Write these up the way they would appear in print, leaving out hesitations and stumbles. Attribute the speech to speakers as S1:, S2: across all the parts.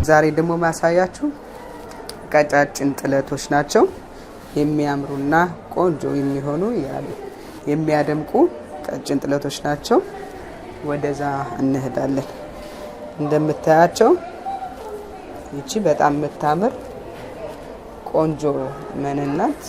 S1: ዛሬ ደግሞ ማሳያችሁ ቀጫጭን ጥለቶች ናቸው። የሚያምሩና ቆንጆ የሚሆኑ የሚያደምቁ ቀጭን ጥለቶች ናቸው። ወደዛ እንሄዳለን። እንደምታያቸው ይቺ በጣም የምታምር ቆንጆ መንናት።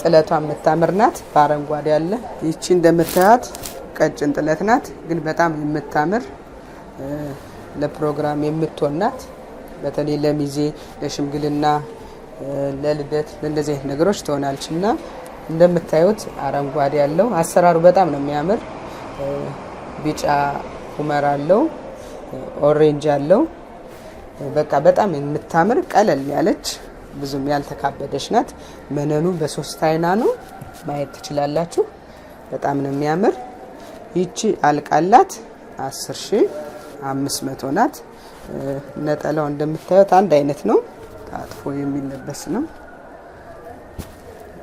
S1: ጥለቷ የምታምር ናት። በአረንጓዴ ያለ ይቺ እንደምታያት ቀጭን ጥለት ናት፣ ግን በጣም የምታምር ለፕሮግራም የምትሆን ናት። በተለይ ለሚዜ፣ ለሽምግልና፣ ለልደት ለእንደዚህ አይነት ነገሮች ትሆናለች እና እንደምታዩት አረንጓዴ ያለው አሰራሩ በጣም ነው የሚያምር። ቢጫ ኩመር አለው፣ ኦሬንጅ አለው። በቃ በጣም የምታምር ቀለል ያለች ብዙም ያልተካበደች ናት። መነኑ በሶስት አይና ነው ማየት ትችላላችሁ። በጣም ነው የሚያምር። ይቺ አልቃላት 10,500 ናት። ነጠላው እንደምታዩት አንድ አይነት ነው፣ ታጥፎ የሚለበስ ነው።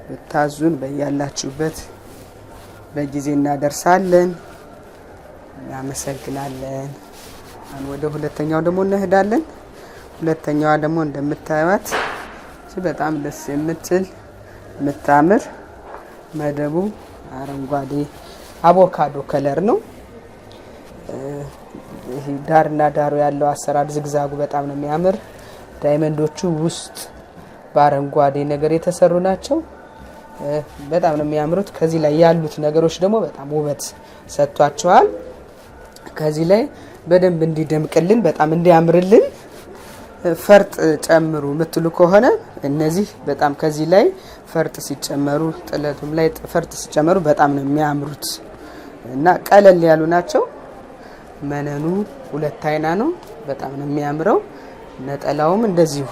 S1: ብታዙን በያላችሁበት በጊዜ እናደርሳለን። እናመሰግናለን። ወደ ሁለተኛው ደግሞ እንሄዳለን። ሁለተኛዋ ደግሞ እንደምታዩት በጣም ደስ የምትል የምታምር መደቡ አረንጓዴ አቮካዶ ከለር ነው። ይሄ ዳርና ዳሩ ያለው አሰራር ዝግዛጉ በጣም ነው የሚያምር። ዳይመንዶቹ ውስጥ በአረንጓዴ ነገር የተሰሩ ናቸው። በጣም ነው የሚያምሩት። ከዚህ ላይ ያሉት ነገሮች ደግሞ በጣም ውበት ሰጥቷቸዋል። ከዚህ ላይ በደንብ እንዲደምቅልን በጣም እንዲያምርልን ፈርጥ ጨምሩ የምትሉ ከሆነ እነዚህ በጣም ከዚህ ላይ ፈርጥ ሲጨመሩ ጥለቱም ላይ ፈርጥ ሲጨመሩ በጣም ነው የሚያምሩት እና ቀለል ያሉ ናቸው። መነኑ ሁለት አይና ነው። በጣም ነው የሚያምረው። ነጠላውም እንደዚሁ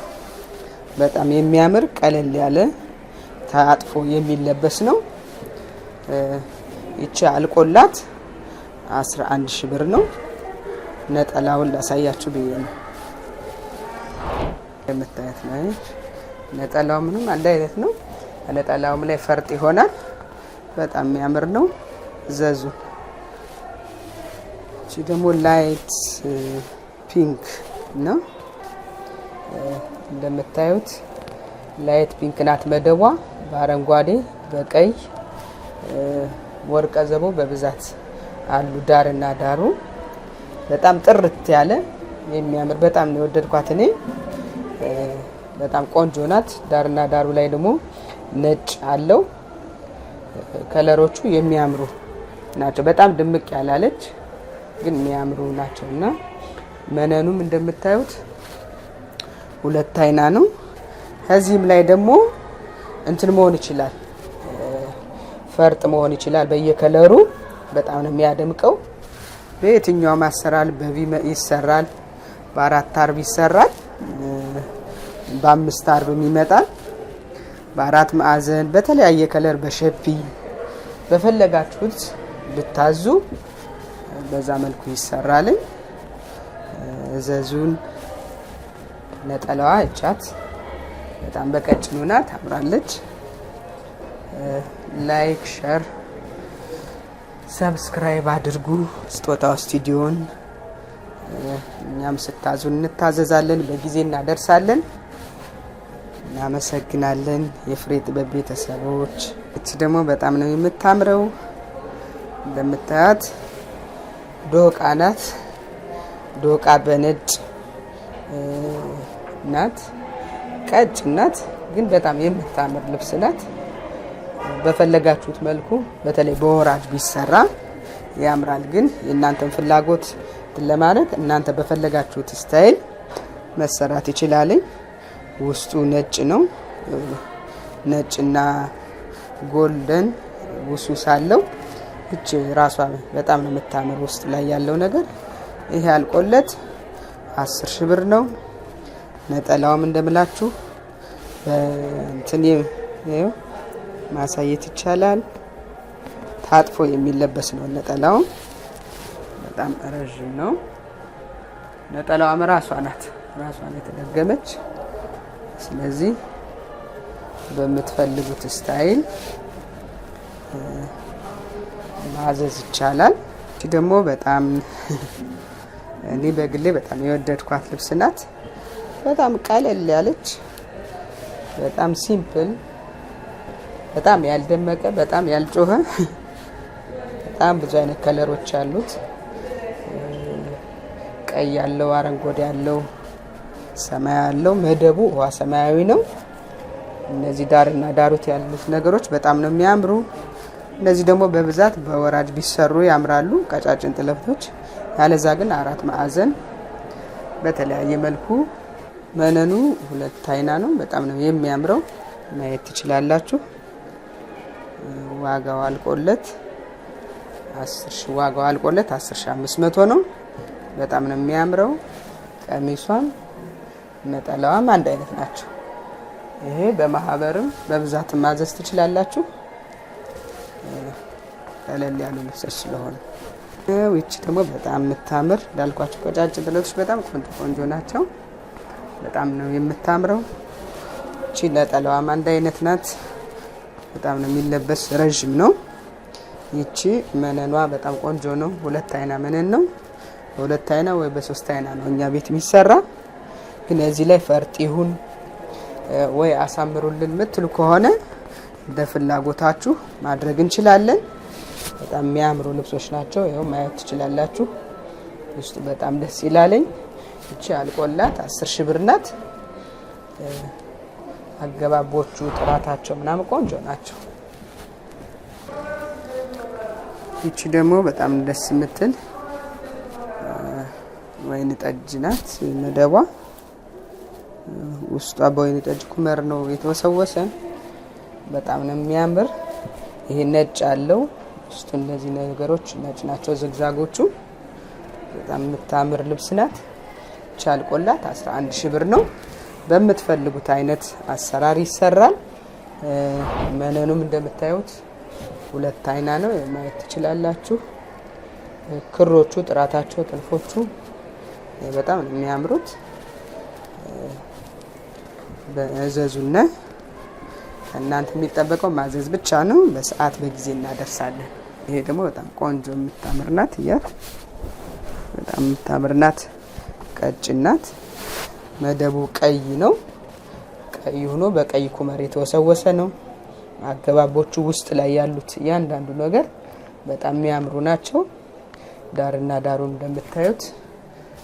S1: በጣም የሚያምር ቀለል ያለ ታጥፎ የሚለበስ ነው። ይቺ አልቆላት 11,000 ብር ነው። ነጠላውን ላሳያችሁ ብዬ ነው። የምታዩት ነው። ነጠላው ምንም አንድ አይነት ነው። ነጠላውም ላይ ፈርጥ ይሆናል። በጣም የሚያምር ነው። ዘዙ። እቺ ደግሞ ላይት ፒንክ ነው። እንደምታዩት ላይት ፒንክ ናት መደቧ። በአረንጓዴ በቀይ ወርቀ ዘቦ በብዛት አሉ ዳርና ዳሩ። በጣም ጥርት ያለ የሚያምር በጣም ነው የወደድኳት እኔ። በጣም ቆንጆ ናት። ዳርና ዳሩ ላይ ደግሞ ነጭ አለው። ከለሮቹ የሚያምሩ ናቸው። በጣም ድምቅ ያላለች ግን የሚያምሩ ናቸውና መነኑም እንደምታዩት ሁለት አይና ነው። ከዚህም ላይ ደግሞ እንትን መሆን ይችላል፣ ፈርጥ መሆን ይችላል በየከለሩ። በጣም ነው የሚያደምቀው። በየትኛውም አሰራር በቪ ይሰራል፣ በአራት አርብ ይሰራል፣ በአምስት አርብ ይመጣል፣ በአራት ማዕዘን በተለያየ ከለር በሸፒ በፈለጋችሁት ብታዙ በዛ መልኩ ይሰራል። ዘዙን ነጠላዋ እቻት በጣም በቀጭኑ ናት፣ ታምራለች። ላይክ፣ ሼር፣ ሰብስክራይብ አድርጉ ስጦታው ስቱዲዮን። እኛም ስታዙን እንታዘዛለን፣ በጊዜ እናደርሳለን። እናመሰግናለን የፍሬ ጥበብ ቤተሰቦች። እቺ ደግሞ በጣም ነው የምታምረው። እንደምታያት ዶቃ ናት። ዶቃ በነጭ ናት። ቀጭን ናት፣ ግን በጣም የምታምር ልብስ ናት። በፈለጋችሁት መልኩ በተለይ በወራጅ ቢሰራ ያምራል። ግን የእናንተን ፍላጎት ለማድረግ እናንተ በፈለጋችሁት ስታይል መሰራት ይችላል። ውስጡ ነጭ ነው። ነጭና ጎልደን ውሱስ አለው። እቺ ራሷ በጣም ነው የምታምር። ውስጥ ላይ ያለው ነገር ይሄ አልቆለት 10,000 ብር ነው። ነጠላውም እንደምላችሁ እንትን ይሄው ማሳየት ይቻላል። ታጥፎ የሚለበስ ነው። ነጠላው በጣም ረጅም ነው። ነጠላዋም ራሷ ናት የተደገመች። ስለዚህ በምትፈልጉት ስታይል ማዘዝ ይቻላል። እቺ ደግሞ በጣም እኔ በግሌ በጣም የወደድኳት ልብስ ናት። በጣም ቀለል ያለች፣ በጣም ሲምፕል፣ በጣም ያልደመቀ፣ በጣም ያልጮኸ፣ በጣም ብዙ አይነት ከለሮች አሉት። ቀይ ያለው፣ አረንጓዴ ያለው፣ ሰማያዊ ያለው፣ መደቡ ውሃ ሰማያዊ ነው። እነዚህ ዳርና ዳሩት ያሉት ነገሮች በጣም ነው የሚያምሩ። እነዚህ ደግሞ በብዛት በወራጅ ቢሰሩ ያምራሉ፣ ቀጫጭን ጥለቶች። ያለዛ ግን 4 ማዕዘን በተለያየ መልኩ። መነኑ 2 አይና ነው። በጣም ነው የሚያምረው፣ ማየት ትችላላችሁ። ዋጋው አልቆለት 10,500 ነው። በጣም ነው የሚያምረው። ቀሚሷም ነጠላዋም አንድ አይነት ናቸው። ይሄ በማህበርም በብዛት ማዘዝ ትችላላችሁ። ቀለል ያሉ ልብሶች ስለሆነ። ይቺ ደግሞ በጣም የምታምር እንዳልኳችሁ ቀጫጭን ጥለቶች በጣም ቆንጆ ናቸው። በጣም ነው የምታምረው። ይቺ ነጠላዋም አንድ አይነት ናት። በጣም ነው የሚለበስ፣ ረዥም ነው። ይቺ መነኗ በጣም ቆንጆ ነው። 2 አይና መነን ነው። በ2 አይና ወይ በ3 አይና ነው እኛ ቤት የሚሰራ። ግን እዚህ ላይ ፈርጥ ይሁን ወይ አሳምሩልን ምትሉ ከሆነ እንደ ፍላጎታችሁ ማድረግ እንችላለን። በጣም የሚያምሩ ልብሶች ናቸው። ይኸው ማየት ትችላላችሁ። ውስጡ በጣም ደስ ይላለኝ። እቺ አልቆላት 10,000 ብር ናት። አገባቦቹ ጥራታቸው ምናምን ቆንጆ ናቸው። እቺ ደግሞ በጣም ደስ የምትል ወይን ጠጅ ናት። መደቧ ውስጧ በወይን ጠጅ ኩመር ነው የተወሰወሰ። በጣም ነው የሚያምር። ይሄ ነጭ አለው ውስጡ። እነዚህ ነገሮች ነጭ ናቸው ዝግዛጎቹ። በጣም የምታምር ልብስ ናት። ቻልቆላት 11,000 ብር ነው። በምትፈልጉት አይነት አሰራር ይሰራል። መነኑም እንደምታዩት 2 አይና ነው፣ ማየት ትችላላችሁ። ክሮቹ ጥራታቸው፣ ጥልፎቹ በጣም ነው የሚያምሩት። በእዘዙና እናንተ የሚጠበቀው ማዘዝ ብቻ ነው። በሰዓት በጊዜ እናደርሳለን። ይሄ ደግሞ በጣም ቆንጆ የምታምር ናት። በጣም የምታምር ናት። ቀጭን ናት። መደቡ ቀይ ነው። ቀይ ሆኖ በቀይ ኩመር የተወሰወሰ ነው። አገባቦቹ ውስጥ ላይ ያሉት እያንዳንዱ ነገር በጣም የሚያምሩ ናቸው። ዳርና ዳሩን እንደምታዩት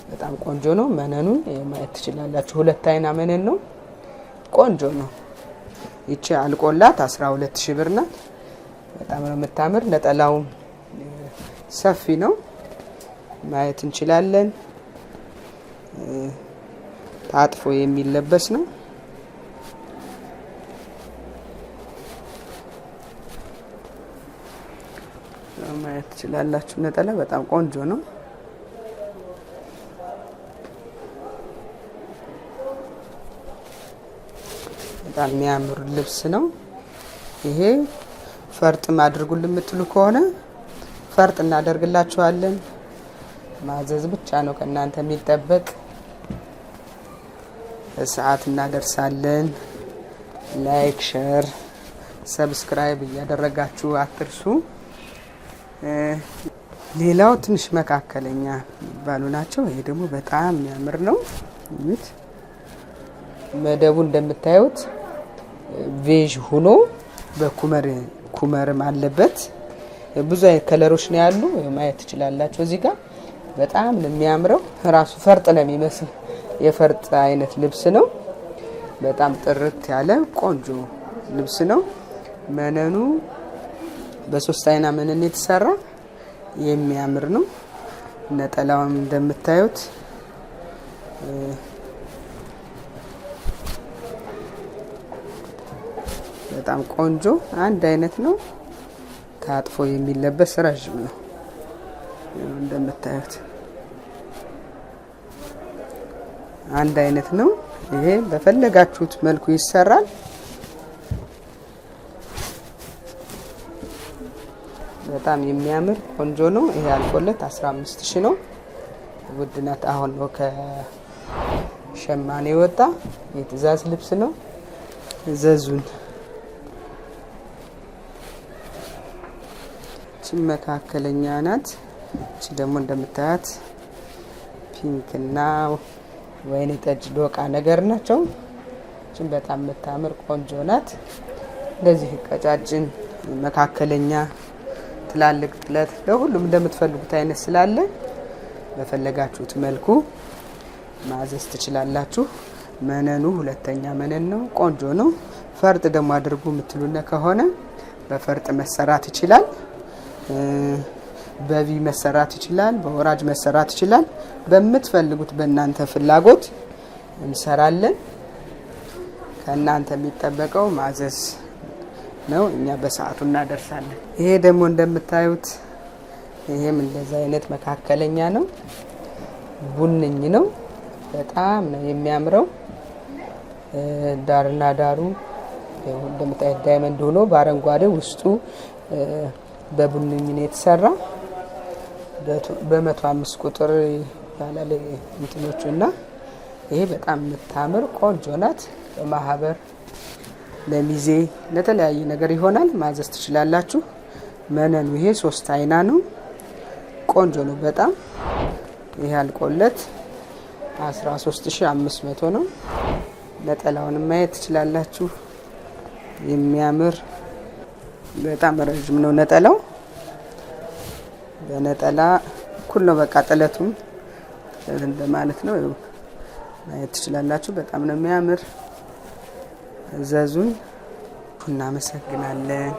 S1: በጣም ቆንጆ ነው። መነኑን ማየት ትችላላችሁ። 2 አይና መነን ነው። ቆንጆ ነው። ይቺ አልቆላት 12,000 ብር ናት። በጣም ነው የምታምር። ነጠላው ሰፊ ነው፣ ማየት እንችላለን። ታጥፎ የሚለበስ ነው። ማየት ትችላላችሁ። ነጠላ በጣም ቆንጆ ነው። በጣም የሚያምር ልብስ ነው። ይሄ ፈርጥም አድርጉልን የምትሉ ከሆነ ፈርጥ እናደርግላችኋለን። ማዘዝ ብቻ ነው ከእናንተ የሚጠበቅ። በሰዓት እናደርሳለን። ላይክ፣ ሼር፣ ሰብስክራይብ እያደረጋችሁ አትርሱ። ሌላው ትንሽ መካከለኛ የሚባሉ ናቸው። ይሄ ደግሞ በጣም የሚያምር ነው። መደቡ እንደምታዩት ቬዥ ሆኖ በኩመርም አለበት። ብዙ አይነት ከለሮች ነው ያሉ፣ ማየት ትችላላችሁ። እዚህ ጋር በጣም ነው የሚያምረው። ራሱ ፈርጥ ነው የሚመስል የፈርጥ አይነት ልብስ ነው። በጣም ጥርት ያለ ቆንጆ ልብስ ነው። መነኑ በ3 አይና መነን የተሰራ የሚያምር ነው። ነጠላውም እንደምታዩት በጣም ቆንጆ አንድ አይነት ነው። ታጥፎ የሚለበስ ረዥም ነው። እንደምታዩት አንድ አይነት ነው። ይሄ በፈለጋችሁት መልኩ ይሰራል። በጣም የሚያምር ቆንጆ ነው። ይሄ አልቆለት 15,000 ነው። ውድነት አሁን ነው ከሸማኔ ወጣ። የትእዛዝ ልብስ ነው። ዘዙን መካከለኛ ናት። እቺ ደግሞ እንደምታያት ፒንክ እና ወይኔ ጠጅ ዶቃ ነገር ናቸው። እቺን በጣም የምታምር ቆንጆ ናት። እንደዚህ ቀጫጭን፣ መካከለኛ፣ ትላልቅ ጥለት ለሁሉም እንደምትፈልጉት አይነት ስላለ በፈለጋችሁት መልኩ ማዘዝ ትችላላችሁ። መነኑ ሁለተኛ መነን ነው። ቆንጆ ነው። ፈርጥ ደግሞ አድርጉ የምትሉነ ከሆነ በፈርጥ መሰራት ይችላል። በቪ መሰራት ይችላል። በወራጅ መሰራት ይችላል። በምትፈልጉት በእናንተ ፍላጎት እንሰራለን። ከእናንተ የሚጠበቀው ማዘዝ ነው። እኛ በሰዓቱ እናደርሳለን። ይሄ ደግሞ እንደምታዩት ይሄም እንደዛ አይነት መካከለኛ ነው። ቡንኝ ነው። በጣም ነው የሚያምረው። ዳርና ዳሩ እንደምታዩት ዳይመንድ ሆኖ በአረንጓዴ ውስጡ በቡንኝ ነው የተሰራ። በ105 ቁጥር ይባላል እንትኖቹ እና ይሄ በጣም የምታምር ቆንጆ ናት። በማህበር ለሚዜ ለተለያየ ነገር ይሆናል። ማዘዝ ትችላላችሁ። መነኑ ይሄ 3 አይና ነው። ቆንጆ ነው በጣም። ይሄ አልቆለት 13500 ነው። ነጠላውን ማየት ትችላላችሁ። የሚያምር በጣም ረጅም ነው ነጠላው። በነጠላ እኩል ነው በቃ ጥለቱም እንደማለት ነው። ማየት ትችላላችሁ። በጣም ነው የሚያምር። እዘዙን። እናመሰግናለን።